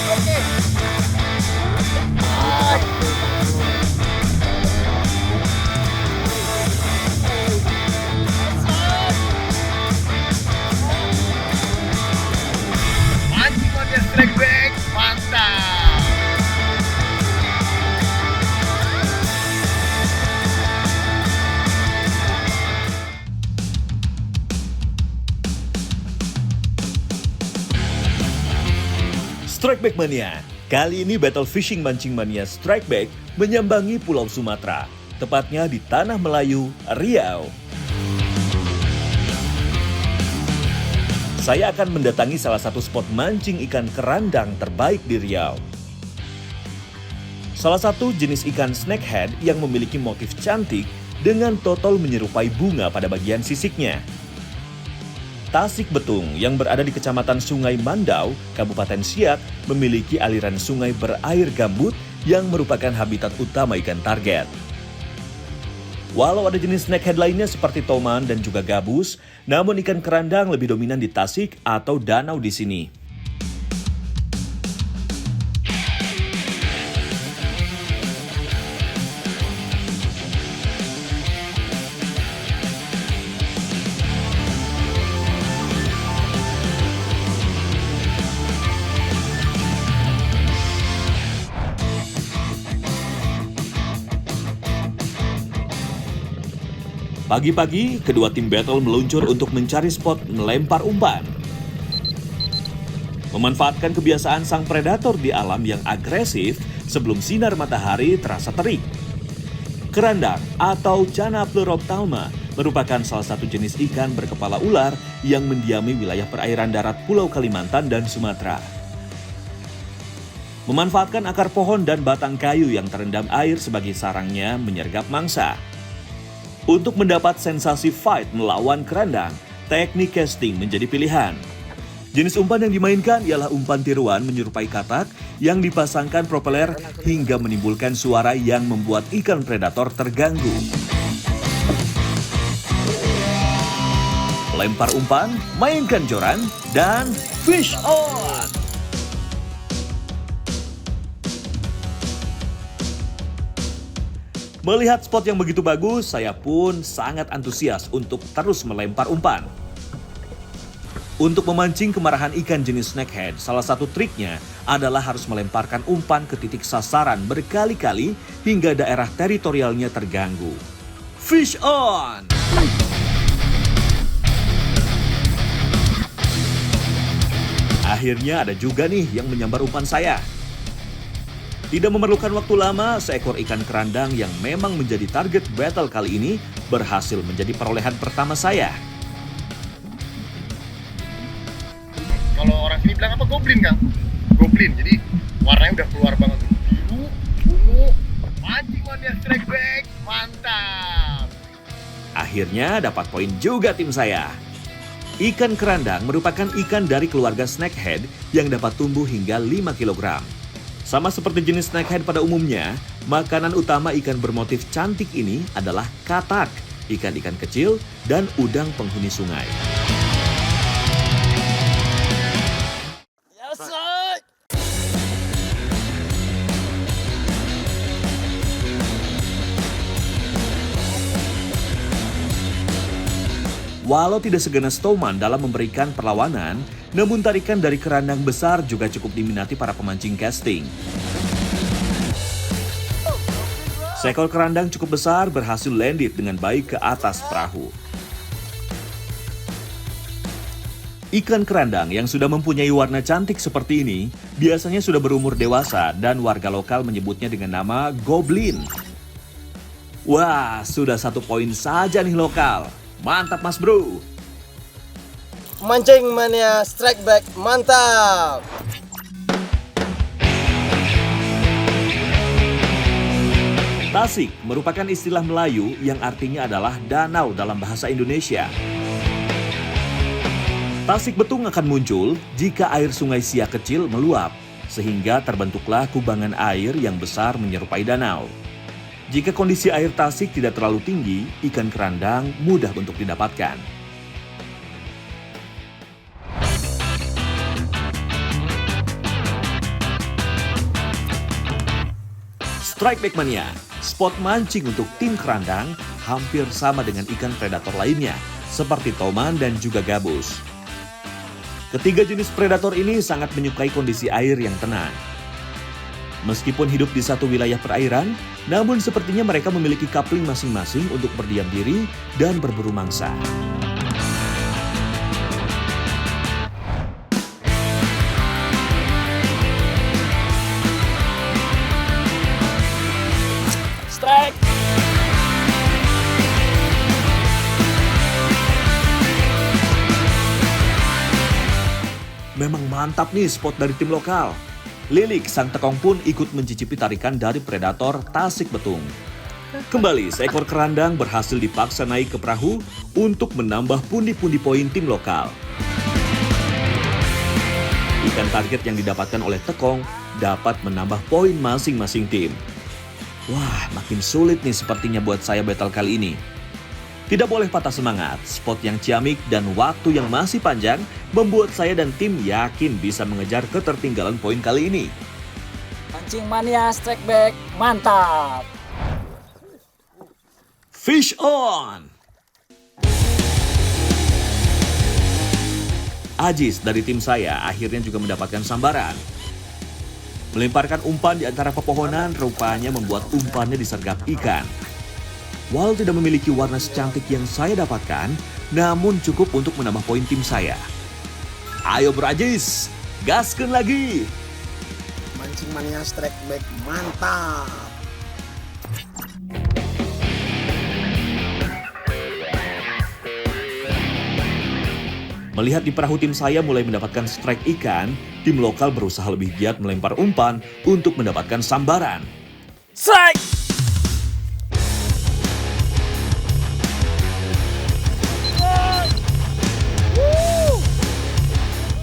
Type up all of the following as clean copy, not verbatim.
Oke. Mancing mania strike back, mantap. Strikeback Mania. Kali ini Battle Fishing Mancing Mania Strikeback menyambangi Pulau Sumatera, tepatnya di Tanah Melayu, Riau. Saya akan mendatangi salah satu spot mancing ikan kerandang terbaik di Riau. Salah satu jenis ikan snakehead yang memiliki motif cantik dengan totol menyerupai bunga pada bagian sisiknya. Tasik Betung yang berada di Kecamatan Sungai Mandau, Kabupaten Siak, memiliki aliran sungai berair gambut yang merupakan habitat utama ikan target. Walau ada jenis snakehead lainnya seperti toman dan juga gabus, namun ikan kerandang lebih dominan di tasik atau danau di sini. Pagi-pagi, kedua tim battle meluncur untuk mencari spot melempar umpan. Memanfaatkan kebiasaan sang predator di alam yang agresif sebelum sinar matahari terasa terik. Kerandang atau Channa pleurophthalma merupakan salah satu jenis ikan berkepala ular yang mendiami wilayah perairan darat Pulau Kalimantan dan Sumatera. Memanfaatkan akar pohon dan batang kayu yang terendam air sebagai sarangnya menyergap mangsa. Untuk mendapat sensasi fight melawan kerandang, teknik casting menjadi pilihan. Jenis umpan yang dimainkan ialah umpan tiruan menyerupai katak yang dipasangkan propeller hingga menimbulkan suara yang membuat ikan predator terganggu. Lempar umpan, mainkan joran, dan fish on! Melihat spot yang begitu bagus, saya pun sangat antusias untuk terus melempar umpan. Untuk memancing kemarahan ikan jenis snakehead, salah satu triknya adalah harus melemparkan umpan ke titik sasaran berkali-kali hingga daerah teritorialnya terganggu. Fish on! Akhirnya ada juga nih yang menyambar umpan saya. Tidak memerlukan waktu lama, seekor ikan kerandang yang memang menjadi target battle kali ini berhasil menjadi perolehan pertama saya. Kalau orang sini bilang apa? Goblin, Kang. Goblin. Jadi warnanya udah keluar banget. Biru, ungu, mancing mania strike back. Mantap. Akhirnya dapat poin juga tim saya. Ikan kerandang merupakan ikan dari keluarga snakehead yang dapat tumbuh hingga 5 kg. Sama seperti jenis snakehead pada umumnya, makanan utama ikan bermotif cantik ini adalah katak, ikan-ikan kecil, dan udang penghuni sungai. Walau tidak seganas toman dalam memberikan perlawanan, namun tarikan dari kerandang besar juga cukup diminati para pemancing casting. Seekor kerandang cukup besar berhasil landed dengan baik ke atas perahu. Ikan kerandang yang sudah mempunyai warna cantik seperti ini biasanya sudah berumur dewasa dan warga lokal menyebutnya dengan nama goblin. Wah, sudah 1 poin saja nih lokal. Mantap mas bro. Mancing mania strike back, mantap. Tasik merupakan istilah Melayu yang artinya adalah danau dalam bahasa Indonesia. Tasik Betung akan muncul jika air sungai Siak kecil meluap, sehingga terbentuklah kubangan air yang besar menyerupai danau. Jika kondisi air tasik tidak terlalu tinggi, ikan kerandang mudah untuk didapatkan. Strike Back Mania, spot mancing untuk tim kerandang hampir sama dengan ikan predator lainnya, seperti toman dan juga gabus. Ketiga jenis predator ini sangat menyukai kondisi air yang tenang. Meskipun hidup di satu wilayah perairan, namun sepertinya mereka memiliki coupling masing-masing untuk berdiam diri dan berburu mangsa. Strike. Memang mantap nih spot dari tim lokal. Lilik sang tekong pun ikut mencicipi tarikan dari predator Tasik Betung. Kembali, seekor kerandang berhasil dipaksa naik ke perahu untuk menambah pundi-pundi poin tim lokal. Ikan target yang didapatkan oleh tekong dapat menambah poin masing-masing tim. Wah, makin sulit nih sepertinya buat saya battle kali ini. Tidak boleh patah semangat, spot yang ciamik dan waktu yang masih panjang membuat saya dan tim yakin bisa mengejar ketertinggalan poin kali ini. Mancing Mania Strike Back, mantap! Fish on! Ajis dari tim saya akhirnya juga mendapatkan sambaran. Melemparkan umpan di antara pepohonan rupanya membuat umpannya disergap ikan. Walau tidak memiliki warna secantik yang saya dapatkan, namun cukup untuk menambah poin tim saya. Ayo Ajis, gaskeun lagi! Mancing Mania Strike Back, mantap. Melihat di perahu tim saya mulai mendapatkan strike ikan, tim lokal berusaha lebih giat melempar umpan untuk mendapatkan sambaran. Strike!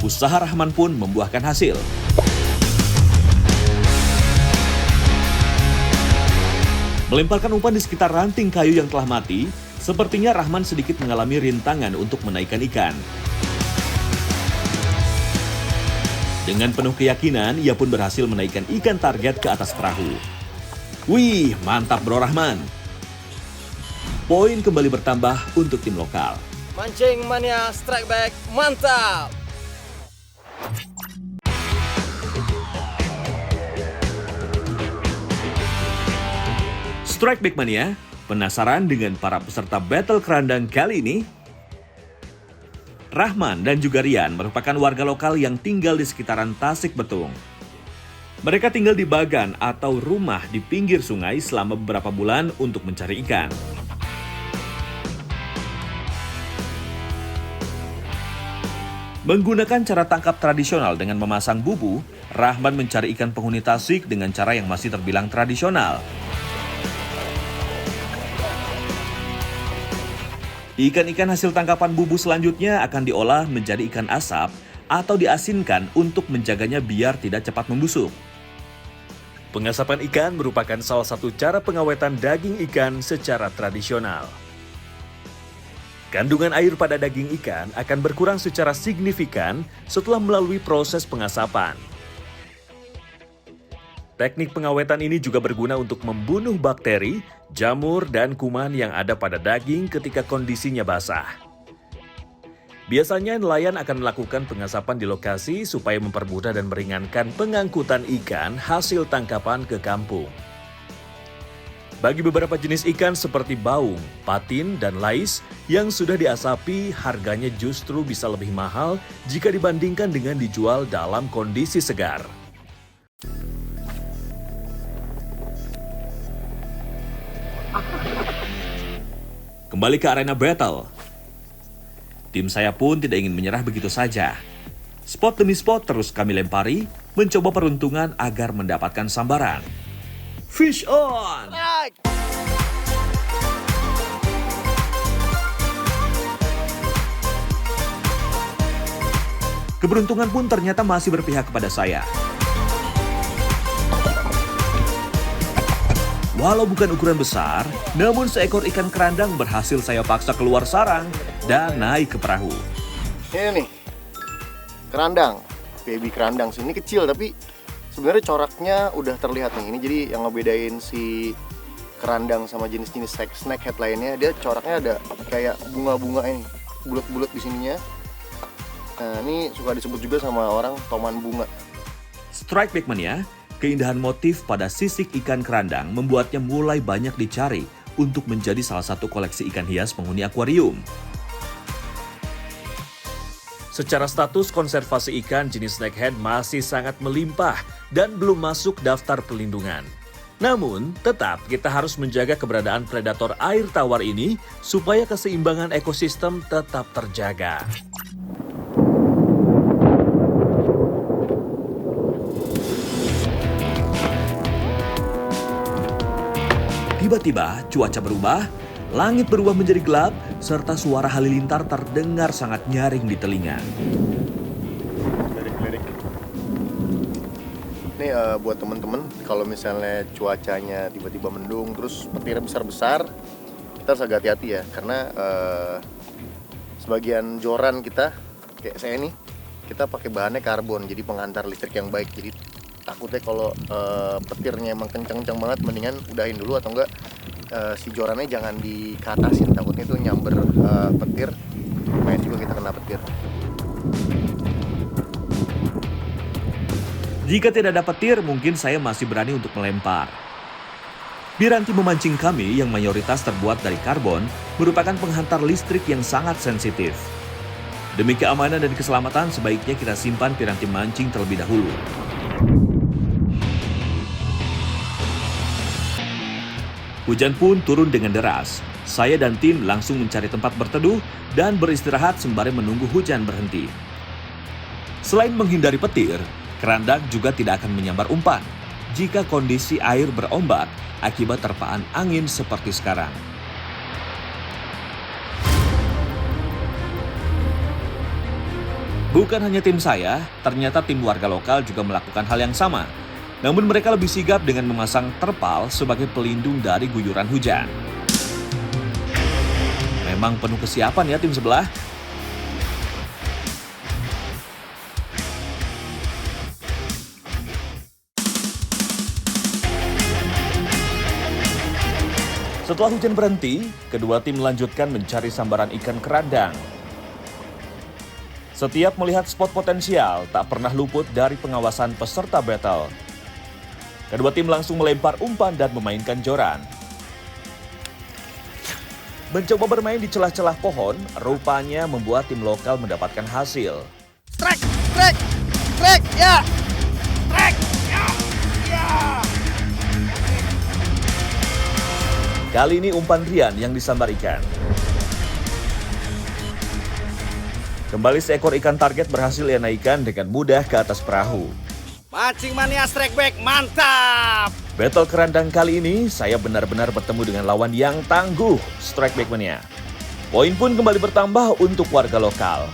Usaha Rahman pun membuahkan hasil. Melemparkan umpan di sekitar ranting kayu yang telah mati, sepertinya Rahman sedikit mengalami rintangan untuk menaikkan ikan. Dengan penuh keyakinan, ia pun berhasil menaikkan ikan target ke atas perahu. Wih, mantap bro Rahman. Poin kembali bertambah untuk tim lokal. Mancing Mania Strike Back, mantap. Strike Back Mania, penasaran dengan para peserta battle kerandang kali ini? Rahman dan juga Rian merupakan warga lokal yang tinggal di sekitaran Tasik Betung. Mereka tinggal di bagan atau rumah di pinggir sungai selama beberapa bulan untuk mencari ikan. Menggunakan cara tangkap tradisional dengan memasang bubu, Rahman mencari ikan penghuni Tasik dengan cara yang masih terbilang tradisional. Ikan-ikan hasil tangkapan bubu selanjutnya akan diolah menjadi ikan asap atau diasinkan untuk menjaganya biar tidak cepat membusuk. Pengasapan ikan merupakan salah satu cara pengawetan daging ikan secara tradisional. Kandungan air pada daging ikan akan berkurang secara signifikan setelah melalui proses pengasapan. Teknik pengawetan ini juga berguna untuk membunuh bakteri, jamur, dan kuman yang ada pada daging ketika kondisinya basah. Biasanya nelayan akan melakukan pengasapan di lokasi supaya mempermudah dan meringankan pengangkutan ikan hasil tangkapan ke kampung. Bagi beberapa jenis ikan seperti baung, patin, dan lais yang sudah diasapi, harganya justru bisa lebih mahal jika dibandingkan dengan dijual dalam kondisi segar. Kembali ke arena battle. Tim saya pun tidak ingin menyerah begitu saja. Spot demi spot terus kami lempari, mencoba peruntungan agar mendapatkan sambaran. Fish on! Keberuntungan pun ternyata masih berpihak kepada saya. Walau bukan ukuran besar, namun seekor ikan kerandang berhasil saya paksa keluar sarang dan naik ke perahu. Ini nih, kerandang, baby kerandang sini kecil tapi Sebenarnya coraknya udah terlihat nih. Ini jadi yang ngebedain si kerandang sama jenis-jenis snakehead lainnya, dia coraknya ada kayak bunga-bunga ini, bulat-bulat di sininya. Nah, ini suka disebut juga sama orang toman bunga. Strikeback Mania, keindahan motif pada sisik ikan kerandang membuatnya mulai banyak dicari untuk menjadi salah satu koleksi ikan hias penghuni akuarium. Secara status konservasi ikan jenis snakehead masih sangat melimpah dan belum masuk daftar pelindungan. Namun, tetap kita harus menjaga keberadaan predator air tawar ini supaya keseimbangan ekosistem tetap terjaga. Tiba-tiba cuaca berubah, langit berubah menjadi gelap, serta suara halilintar terdengar sangat nyaring di telinga. Ini buat temen-temen, kalau misalnya cuacanya tiba-tiba mendung, terus petirnya besar-besar, kita harus agak hati-hati ya, karena sebagian joran kita, kayak saya nih, kita pakai bahannya karbon, jadi penghantar listrik yang baik. Jadi takutnya kalau petirnya emang kenceng-kenceng banget, mendingan udahin dulu atau enggak si jorannya jangan dikatasin, takutnya itu nyamber petir, main juga kita kena petir. Jika tidak ada petir, mungkin saya masih berani untuk melempar. Piranti memancing kami yang mayoritas terbuat dari karbon merupakan penghantar listrik yang sangat sensitif. Demi keamanan dan keselamatan, sebaiknya kita simpan piranti mancing terlebih dahulu. Hujan pun turun dengan deras. Saya dan tim langsung mencari tempat berteduh dan beristirahat sembari menunggu hujan berhenti. Selain menghindari petir, kerandang juga tidak akan menyambar umpan jika kondisi air berombak akibat terpaan angin seperti sekarang. Bukan hanya tim saya, ternyata tim warga lokal juga melakukan hal yang sama. Namun mereka lebih sigap dengan memasang terpal sebagai pelindung dari guyuran hujan. Memang penuh kesiapan ya tim sebelah. Setelah hujan berhenti, kedua tim melanjutkan mencari sambaran ikan kerandang. Setiap melihat spot potensial, tak pernah luput dari pengawasan peserta battle. Kedua tim langsung melempar umpan dan memainkan joran. Mencoba bermain di celah-celah pohon, rupanya membuat tim lokal mendapatkan hasil. Strike, strike, strike, ya, strike, ya, ya. Kali ini umpan Rian yang disambar ikan. Kembali seekor ikan target berhasil ia naikkan dengan mudah ke atas perahu. Mancing Mania Strikeback, mantap! Battle kerandang kali ini, saya benar-benar bertemu dengan lawan yang tangguh, Strikeback Mania. Poin pun kembali bertambah untuk warga lokal.